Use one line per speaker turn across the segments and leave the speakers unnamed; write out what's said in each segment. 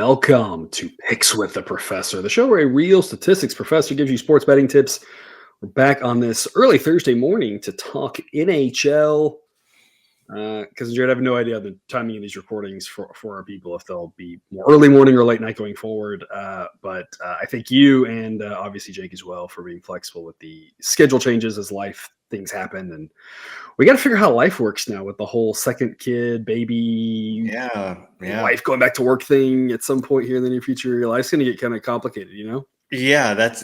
Welcome to Picks with the Professor, the show where a real statistics professor gives you sports betting tips. We're back on this early Thursday morning to talk NHL. Because Jared, I have no idea the timing of these recordings for our people, if they'll be more early morning or late night going forward. But I thank you and obviously Jake as well for being flexible with the schedule changes as life things happen. And we got to figure out how life works now with the whole second kid, baby, wife going back to work thing at some point here in the near future. Your life's going to get kind of complicated, you know?
Yeah, that's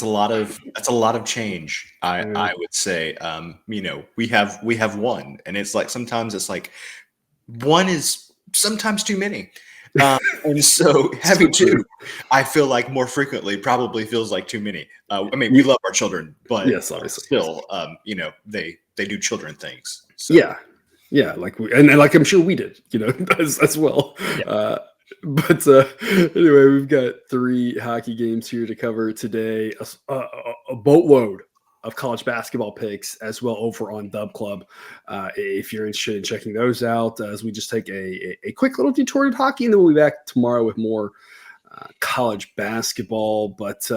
a lot of change. I would say, we have one, and it's like sometimes it's like one is sometimes too many, and so having two, I feel like more frequently probably feels like too many. I mean, we love our children, but
yes, obviously,
still, they do children things. So.
Yeah, like like I'm sure we did, as well. Yeah. But anyway, we've got 3 hockey games here to cover today. A boatload of college basketball picks as well over on Dub Club. If you're interested in checking those out, as we just take a quick little detour to hockey, and then we'll be back tomorrow with more college basketball. But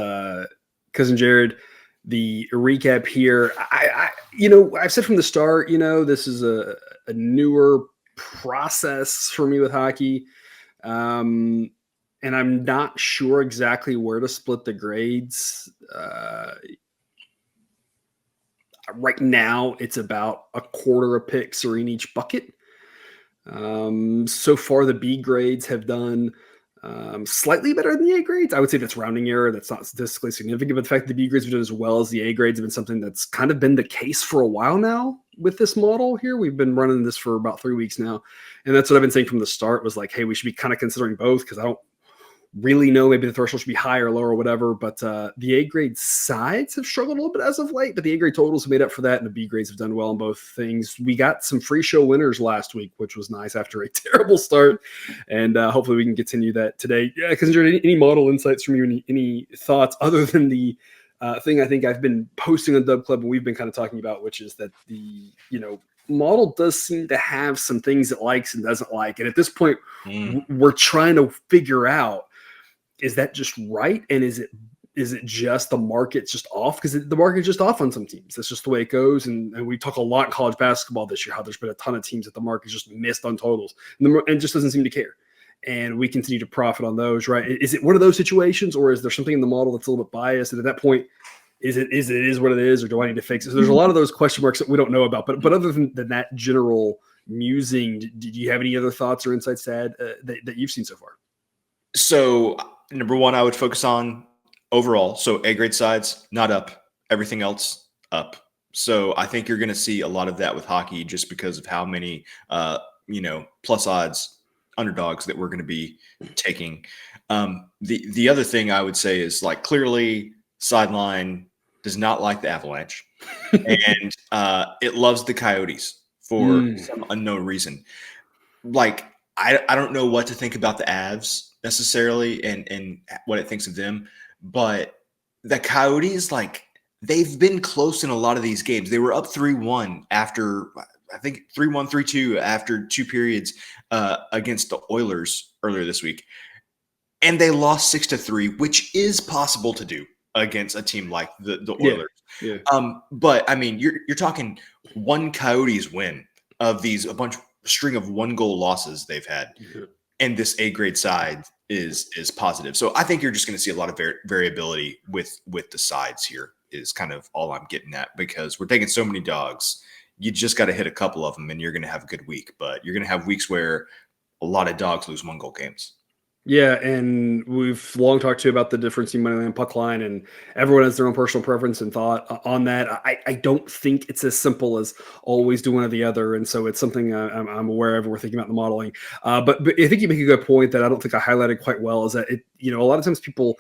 Cousin Jared, the recap here, I've said from the start, this is a newer process for me with hockey. And I'm not sure exactly where to split the grades. Right now, it's about a quarter of picks are in each bucket. So far, the B grades have done slightly better than the A grades. I would say that's rounding error. That's not statistically significant, but the fact that the B grades have done as well as the A grades have been something that's kind of been the case for a while now with this model here. We've been running this for about 3 weeks now. And that's what I've been saying from the start was like, hey, we should be kind of considering both because I don't really know. Maybe the threshold should be higher or lower or whatever. But the A grade sides have struggled a little bit as of late, but the A grade totals have made up for that. And the B grades have done well on both things. We got some free show winners last week, which was nice after a terrible start. And hopefully we can continue that today. Yeah, because any model insights from you, any thoughts other than the thing I think I've been posting on Dub Club and we've been kind of talking about, which is that the, model does seem to have some things it likes and doesn't like. And at this point, we're trying to figure out, is that just right? And is it just the market's just off? Because the market's just off on some teams. That's just the way it goes. And we talk a lot in college basketball this year, how there's been a ton of teams that the market's just missed on totals and just doesn't seem to care. And we continue to profit on those, right? Is it one of those situations, or is there something in the model that's a little bit biased? And at that point, is it what it is, or do I need to fix it? So there's a lot of those question marks that we don't know about. But other than that general musing, do you have any other thoughts or insights to add that you've seen so far?
So number one, I would focus on overall. So A grade sides, not up. Everything else, up. So I think you're going to see a lot of that with hockey just because of how many, plus odds underdogs that we're going to be taking. The other thing I would say is like clearly Sideline does not like the Avalanche and it loves the Coyotes for some unknown reason. Like, I don't know what to think about the Avs necessarily and what it thinks of them, but the Coyotes, like, they've been close in a lot of these games. They were up 3-1 after, I think 3-1, 3-2 after 2 periods against the Oilers earlier this week. And they lost 6-3, which is possible to do against a team like the Oilers.
Yeah.
But I mean, you're talking one Coyotes win of these, a string of 1-goal losses they've had. Mm-hmm. And this A grade side is positive. So I think you're just going to see a lot of variability with the sides here is kind of all I'm getting at, because we're taking so many dogs. You just got to hit a couple of them and you're going to have a good week, but you're going to have weeks where a lot of dogs lose 1-goal games.
Yeah, and we've long talked to you about the difference in money line and puck line, and everyone has their own personal preference and thought on that. I don't think it's as simple as always do one or the other, and so it's something I'm aware of. We're thinking about the modeling, but I think you make a good point that I don't think I highlighted quite well. Is that a lot of times people.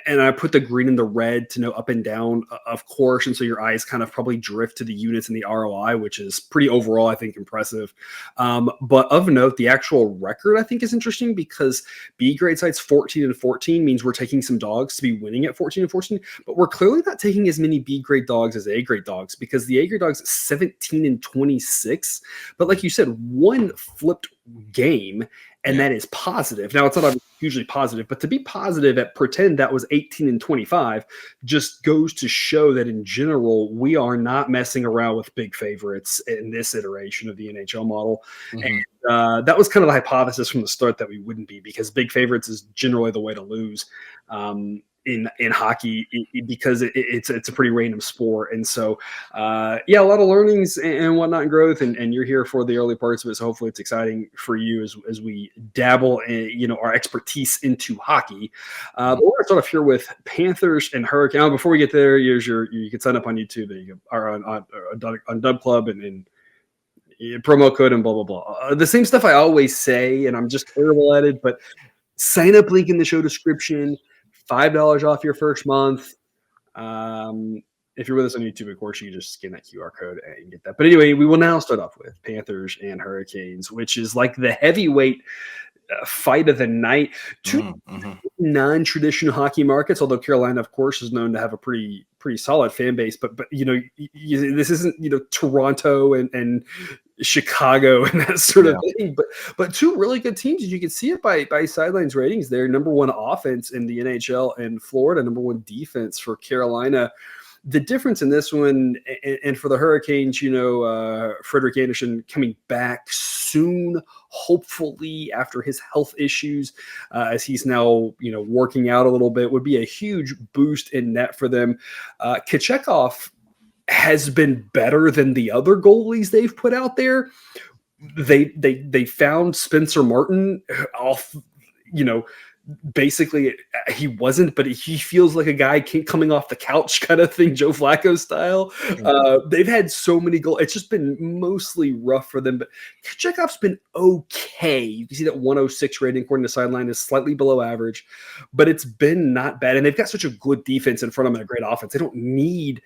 And I put the green and the red to know up and down, of course. And so your eyes kind of probably drift to the units and the ROI, which is pretty overall, I think, impressive. But of note, the actual record, I think, is interesting because B grade sites 14-14 means we're taking some dogs to be winning at 14-14, but we're clearly not taking as many B grade dogs as A grade dogs because the A grade dogs 17-26. But like you said, one flipped game. and that is positive. Now, it's not hugely positive, but to be positive at pretend that was 18-25 just goes to show that in general, we are not messing around with big favorites in this iteration of the NHL model.
Mhm.
And that was kind of the hypothesis from the start that we wouldn't be, because big favorites is generally the way to lose. In hockey, because it's a pretty random sport. And so a lot of learnings and whatnot and growth, and you're here for the early parts of it, so hopefully it's exciting for you as we dabble in our expertise into hockey. But we're going to start off here with Panthers and Hurricane. Before we get there, you can sign up on YouTube. There you go, or on Dub Club and promo code and blah blah blah. The same stuff I always say, and I'm just terrible at it, but sign up link in the show description. $5 off your first month. If you're with us on YouTube, of course, you can just scan that QR code and get that. But anyway, we will now start off with Panthers and Hurricanes, which is like the heavyweight fight of the night. Two non-traditional hockey markets, although Carolina, of course, is known to have a pretty solid fan base. But this isn't Toronto and Chicago and that sort of thing, but two really good teams. You can see it by sidelines ratings. They're number one offense in the NHL, and Florida number one defense for Carolina. The difference in this one, and for the Hurricanes, Frederik Andersen coming back soon, hopefully after his health issues, as he's now working out a little bit, would be a huge boost in net for them. Kochetkov has been better than the other goalies they've put out there. They found Spencer Martin off, basically he wasn't, but he feels like a guy coming off the couch kind of thing, Joe Flacco style. They've had so many goals. It's just been mostly rough for them, but Kachekhov's been okay. You can see that 106 rating according to Sideline is slightly below average, but it's been not bad. And they've got such a good defense in front of them and a great offense. They don't need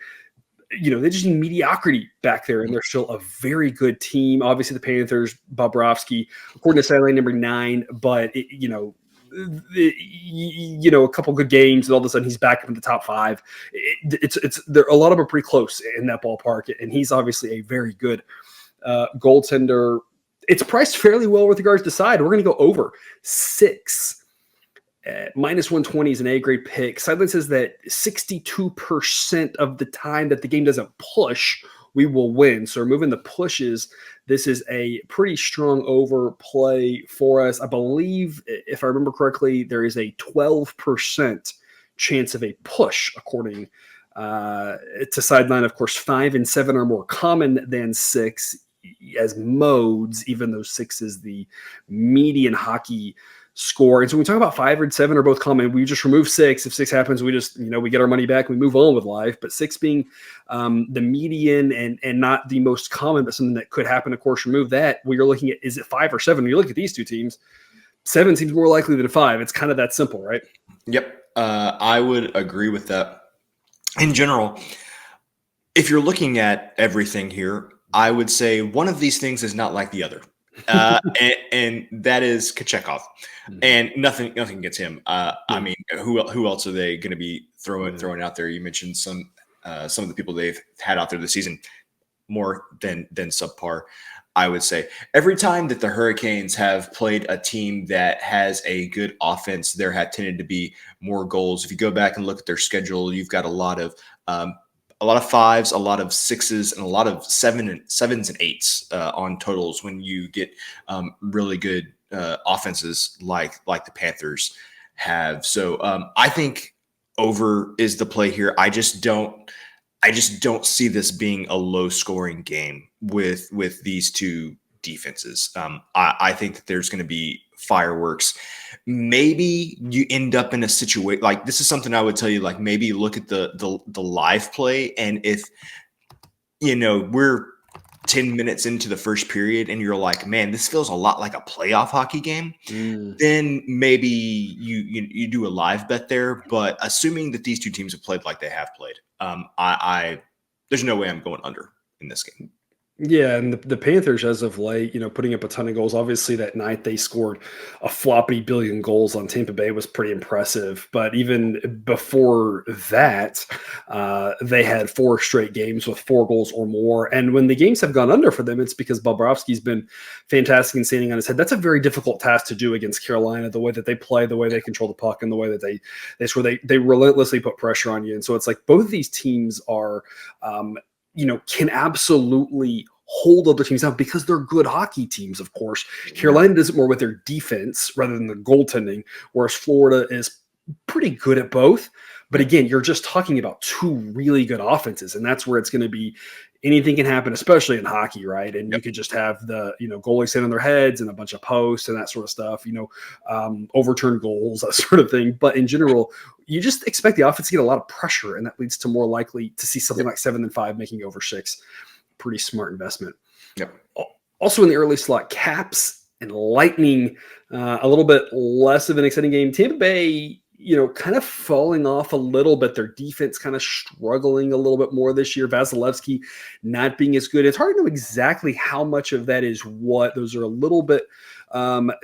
they just need mediocrity back there, and they're still a very good team. Obviously, the Panthers, Bobrovsky, according to Sideline, number 9, but a couple good games, and all of a sudden he's back up in the top 5. There a lot of them are pretty close in that ballpark, and he's obviously a very good goaltender. It's priced fairly well with regards to side. We're going to go over 6. Minus 120 is an A-grade pick. Sideline says that 62% of the time that the game doesn't push, we will win. So removing the pushes, this is a pretty strong overplay for us. I believe, if I remember correctly, there is a 12% chance of a push, according to Sideline. Of course, 5 and 7 are more common than 6 as modes, even though 6 is the median hockey score. And so when we talk about 5 and 7 are both common, we just remove 6. If 6 happens, we just, we get our money back and we move on with life. But 6 being the median and not the most common, but something that could happen, of course, remove that. We are looking at, is it 5 or 7? When you look at these two teams, 7 seems more likely than 5. It's kind of that simple, right?
Yep. I would agree with that. In general, if you're looking at everything here, I would say one of these things is not like the other. And that is Kochetkov, and nothing against him. I mean, who else are they going to be throwing out there? You mentioned some of the people they've had out there this season, more than subpar. I would say every time that the Hurricanes have played a team that has a good offense, there have tended to be more goals. If you go back and look at their schedule, you've got a lot of 5s, a lot of 6s, and a lot of 7s and 8s on totals when you get really good offenses like the Panthers have. So I think over is the play here. I just don't see this being a low scoring game with these two defenses. I think that there's going to be fireworks. Maybe you end up in a situation like this is something I would tell you, like maybe look at the live play, and if we're 10 minutes into the first period and you're like, man, this feels a lot like a playoff hockey game, then maybe you do a live bet there. But assuming that these two teams have played like they have played, there's no way I'm going under in this game.
Yeah, and the Panthers, as of late, putting up a ton of goals. Obviously, that night they scored a floppy billion goals on Tampa Bay was pretty impressive. But even before that, they had 4 straight games with 4 goals or more. And when the games have gone under for them, it's because Bobrovsky's been fantastic and standing on his head. That's a very difficult task to do against Carolina. The way that they play, the way they control the puck, and the way that they score, they relentlessly put pressure on you. And so it's like both of these teams are. Can absolutely hold other teams down because they're good hockey teams, of course. Carolina does it more with their defense rather than the goaltending, whereas Florida is pretty good at both. But again, you're just talking about 2 really good offenses, and that's where it's going to be anything can happen, especially in hockey, right? And you could just have the goalies sitting on their heads and a bunch of posts and that sort of stuff, overturned goals, that sort of thing. But in general, you just expect the offense to get a lot of pressure, and that leads to more likely to see something like 7-5 making over 6. Pretty smart investment.
Yep.
Also in the early slot, Caps and Lightning, a little bit less of an exciting game. Tampa Bay, kind of falling off a little bit. Their defense kind of struggling a little bit more this year. Vasilevsky not being as good. It's hard to know exactly how much of that is what. Those are a little bit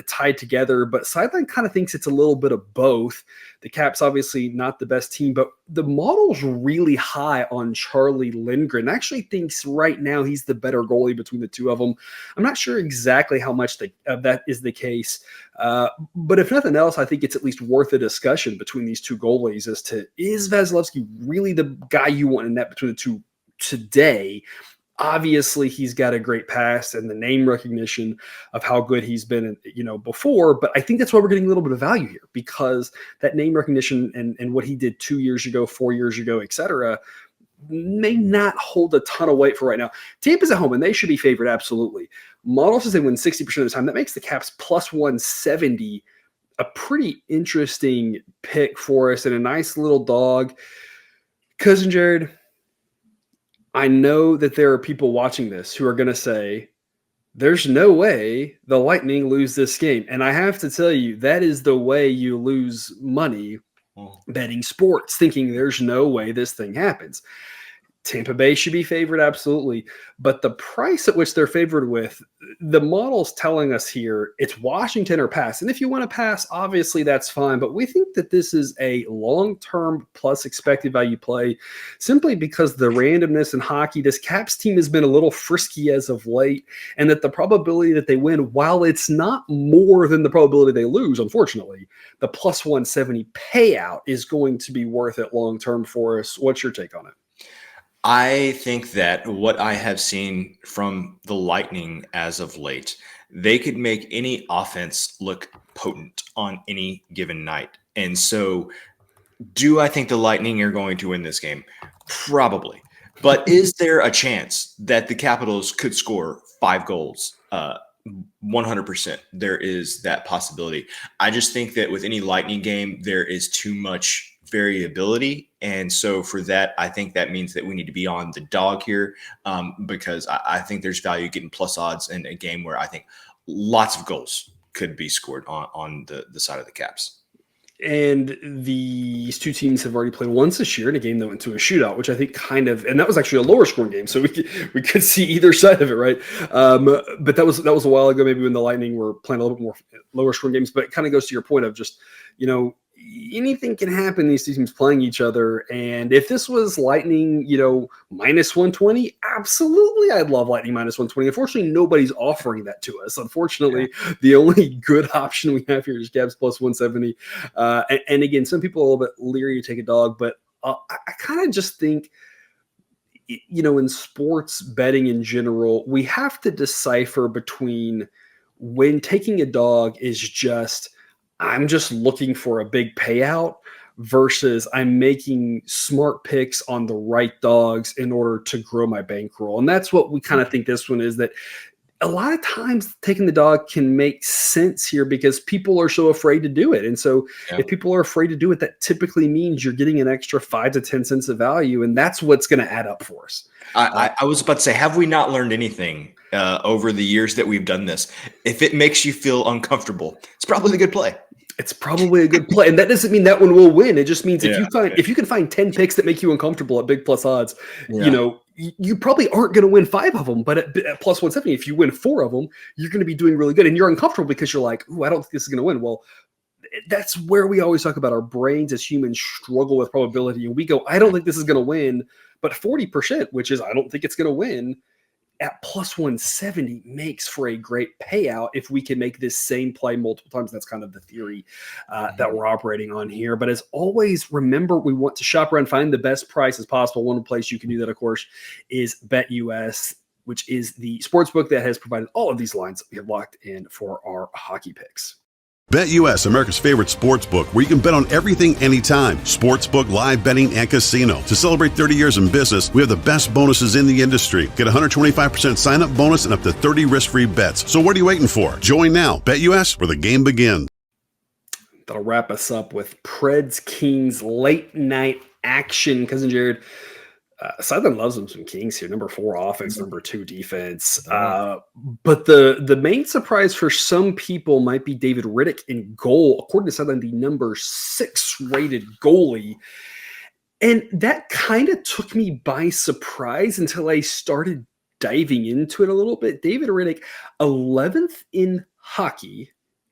tied together, but Sideline kind of thinks it's a little bit of both. The Caps obviously not the best team, but the model's really high on Charlie Lindgren. Actually thinks right now he's the better goalie between the two of them. I'm not sure exactly how much that is the case, but if nothing else, I think it's at least worth a discussion between these two goalies as to, is Vasilevsky really the guy you want in net between the two today? Obviously, he's got a great past and the name recognition of how good he's been, before. But I think that's why we're getting a little bit of value here, because that name recognition and what he did 2 years ago, 4 years ago, et cetera, may not hold a ton of weight for right now. Tampa's at home, and they should be favored, absolutely. Model says they win 60% of the time. That makes the Caps plus 170 a pretty interesting pick for us and a nice little dog. Cousin Jared, I know that there are people watching this who are going to say, there's no way the Lightning lose this game. And I have to tell you, that is the way you lose money betting sports, thinking there's no way this thing happens. Tampa Bay should be favored, absolutely. But the price at which they're favored with, the model's telling us here, it's Washington or pass. And if you want to pass, obviously that's fine. But we think that this is a long-term plus expected value play simply because the randomness in hockey, this Caps team has been a little frisky as of late, and that the probability that they win, while it's not more than the probability they lose, unfortunately, the plus 170 payout is going to be worth it long-term for us. What's your take on it?
I think that what I have seen from the Lightning as of late, they could make any offense look potent on any given night. And so, do I think the Lightning are going to win this game? Probably. But is there a chance that the Capitals could score 5 goals? 100%. There is that possibility. I just think that with any Lightning game, there is too much variability. And so for that, I think that means that we need to be on the dog here, because I think there's value getting plus odds in a game where I think lots of goals could be scored on the side of the Caps.
And these two teams have already played once this year in a game that went to a shootout, which I think and that was actually a lower scoring game. So we could see either side of it, right? But that was a while ago, maybe when the Lightning were playing a little bit more lower scoring games. But it kind of goes to your point of just, anything can happen. These two teams playing each other. And if this was Lightning, minus 120, absolutely, I'd love Lightning minus 120. Unfortunately, nobody's offering that to us. Unfortunately, the only good option we have here is Caps plus 170. And again, some people are a little bit leery to take a dog, but I kind of just think, in sports betting in general, we have to decipher between when taking a dog is just, I'm just looking for a big payout versus I'm making smart picks on the right dogs in order to grow my bankroll. And that's what we kind of think this one is, that a lot of times taking the dog can make sense here because people are so afraid to do it. And so if people are afraid to do it, that typically means you're getting an extra 5 to 10 cents of value. And that's what's going to add up for us.
I was about to say, have we not learned anything over the years that we've done this? If it makes you feel uncomfortable, it's probably a good play.
It's probably a good play. And that doesn't mean that one will win. It just means if you can find 10 picks that make you uncomfortable at big plus odds, you probably aren't going to win 5 of them, but at plus 170, if you win 4 of them, you're going to be doing really good. And you're uncomfortable because you're like, ooh, I don't think this is going to win. Well, that's where we always talk about our brains as humans struggle with probability. And we go, I don't think this is going to win, but 40%, which is I don't think it's going to win, at plus 170 makes for a great payout if we can make this same play multiple times. That's kind of the theory that we're operating on here. But as always, remember, we want to shop around, find the best price as possible. One place you can do that, of course, is BetUS, which is the sports book that has provided all of these lines that we have locked in for our hockey picks.
BetUS, America's favorite sports book, where you can bet on everything, anytime. Sportsbook, live betting, and casino. To celebrate 30 years in business, we have the best bonuses in the industry. Get a 125% sign-up bonus and up to 30 risk-free bets. So what are you waiting for? Join now. BetUS, where the game begins.
That'll wrap us up with Preds Kings late night action. Cousin Jared, Sideline loves them some Kings here. Number 4 offense, number 2 defense. But the main surprise for some people might be David Riddick in goal. According to Sideline, the number 6 rated goalie. And that kind of took me by surprise until I started diving into it a little bit. David Riddick, 11th in hockey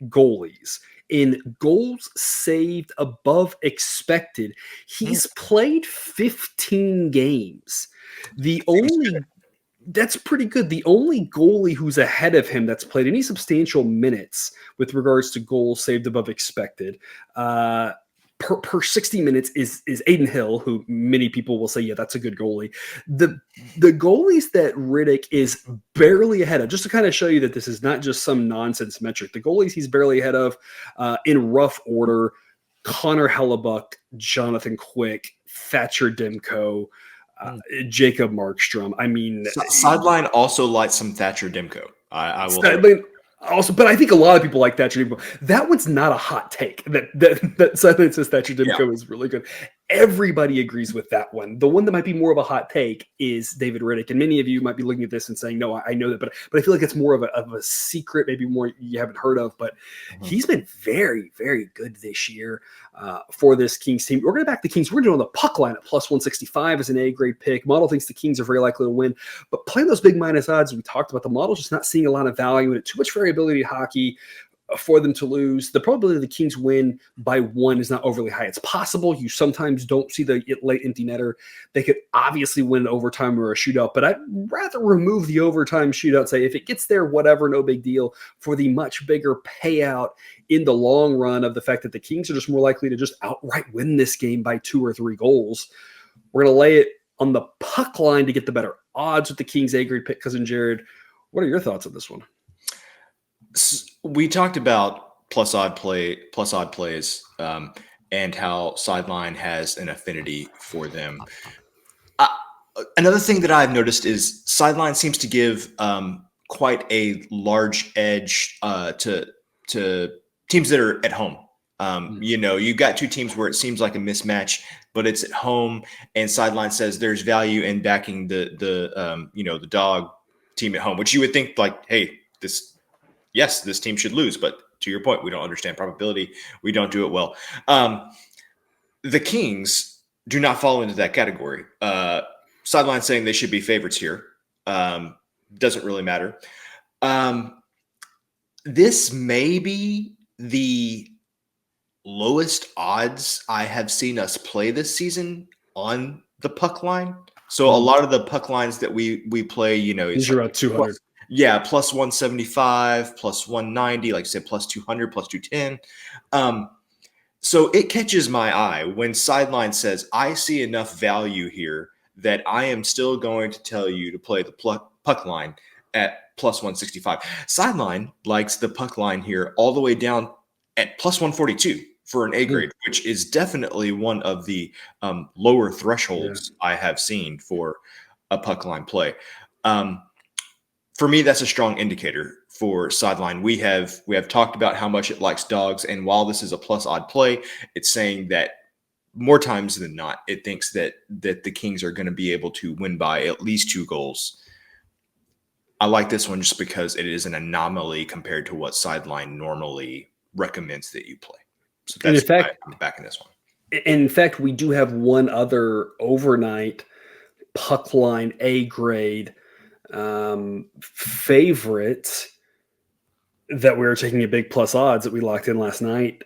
goalies. In goals saved above expected. He's played 15 games. That's pretty good. The only goalie who's ahead of him that's played any substantial minutes with regards to goals saved above expected per 60 minutes is Aiden Hill, who many people will say, yeah, that's a good goalie. The goalies that Riddick is barely ahead of, just to kind of show you that this is not just some nonsense metric, the goalies he's barely ahead of in rough order: Connor Hellebuck, Jonathan Quick, Thatcher Demko, Jacob Markstrom. I mean,
Sideline also likes some Thatcher Demko. I will.
Also, but I think a lot of people like Thatcher Demko. That one's not a hot take. That Sideline says Thatcher Demko is really good. Everybody agrees with that one. The one that might be more of a hot take is David Riddick. And many of you might be looking at this and saying, no, I know that, but I feel like it's more of a secret, maybe more you haven't heard of, but he's been very, very good this year for this Kings team. We're going to back the Kings. We're going to do on the puck line at plus 165 as an A-grade pick. Model thinks the Kings are very likely to win, but playing those big minus odds, we talked about the model, just not seeing a lot of value in it. Too much variability in hockey for them to lose. The probability the Kings win by 1 is not overly high. It's possible. You sometimes don't see the late empty netter. They could obviously win overtime or a shootout, but I'd rather remove the overtime shootout, say if it gets there, whatever, no big deal, for the much bigger payout in the long run of the fact that the Kings are just more likely to just outright win this game by 2 or 3 goals. We're going to lay it on the puck line to get the better odds with the Kings A-grade pick. Cousin Jared, what are your thoughts on this one?
We talked about plus odd plays, and how Sideline has an affinity for them. Another thing that I've noticed is Sideline seems to give quite a large edge to teams that are at home. You've got 2 teams where it seems like a mismatch, but it's at home, and Sideline says there's value in backing the dog team at home, which you would think like, hey, this team should lose, but to your point, we don't understand probability. We don't do it well. The Kings do not fall into that category. Sideline saying they should be favorites here. Doesn't really matter. This may be the lowest odds I have seen us play this season on the puck line. So a lot of the puck lines that we play,
These are around 200.
Yeah, plus 175, plus 190, like I said, plus 200, plus 210. So it catches my eye when Sideline says, I see enough value here that I am still going to tell you to play the puck line at plus 165. Sideline likes the puck line here all the way down at plus 142 for an A grade, which is definitely one of the lower thresholds I have seen for a puck line play. For me, that's a strong indicator for Sideline. We have talked about how much it likes dogs, and while this is a plus odd play, it's saying that more times than not, it thinks that the Kings are going to be able to win by at least 2 goals. I like this one just because it is an anomaly compared to what Sideline normally recommends that you play. So that's why I'm backing this one.
In fact, we do have one other overnight puck line A grade favorite that we were taking a big plus odds that we locked in last night.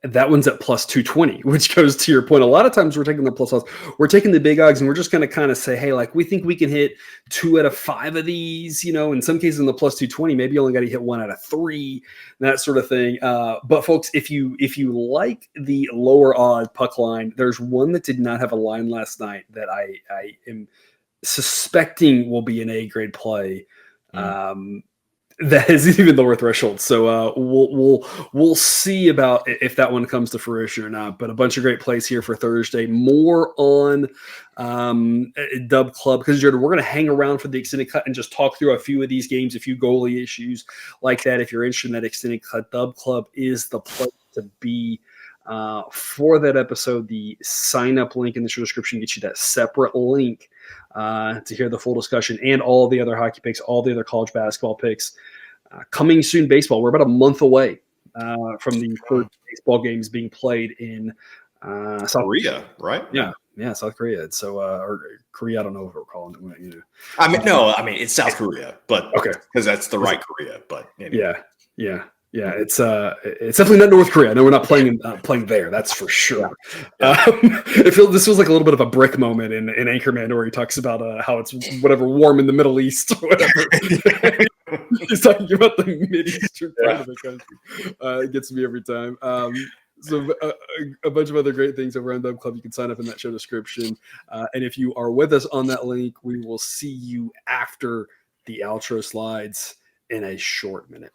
That one's at plus 220, which goes to your point. A lot of times we're taking the plus odds, we're taking the big odds, and we're just going to kind of say, hey, like we think we can hit 2 out of 5 of these, in some cases in the plus 220, maybe you only got to hit 1 out of 3, that sort of thing. But folks, if you like the lower odd puck line, there's one that did not have a line last night that I am suspecting will be an A grade play. That is even lower threshold. So we'll see about if that one comes to fruition or not. But a bunch of great plays here for Thursday. More on Dub Club, because Jared, we're going to hang around for the extended cut and just talk through a few of these games, a few goalie issues like that. If you're interested in that extended cut, Dub Club is the place to be. For that episode, the sign up link in the show description gets you that separate link to hear the full discussion and all the other hockey picks, all the other college basketball picks. Coming soon, baseball. We're about a month away from the first baseball games being played in
South Korea, right?
Yeah, South Korea. So, or Korea, I don't know what we're calling it.
It's South Korea, but okay, because that's the right Korea. But anyway.
Yeah. It's definitely not North Korea. No, we're not playing there. That's for sure. This feels like a little bit of a Brick moment in Anchorman, where he talks about how it's warm in the Middle East or whatever. He's talking about the Mideastern part of the country. It gets me every time. So a bunch of other great things over on Dub Club. You can sign up in that show description. And if you are with us on that link, we will see you after the outro slides in a short minute.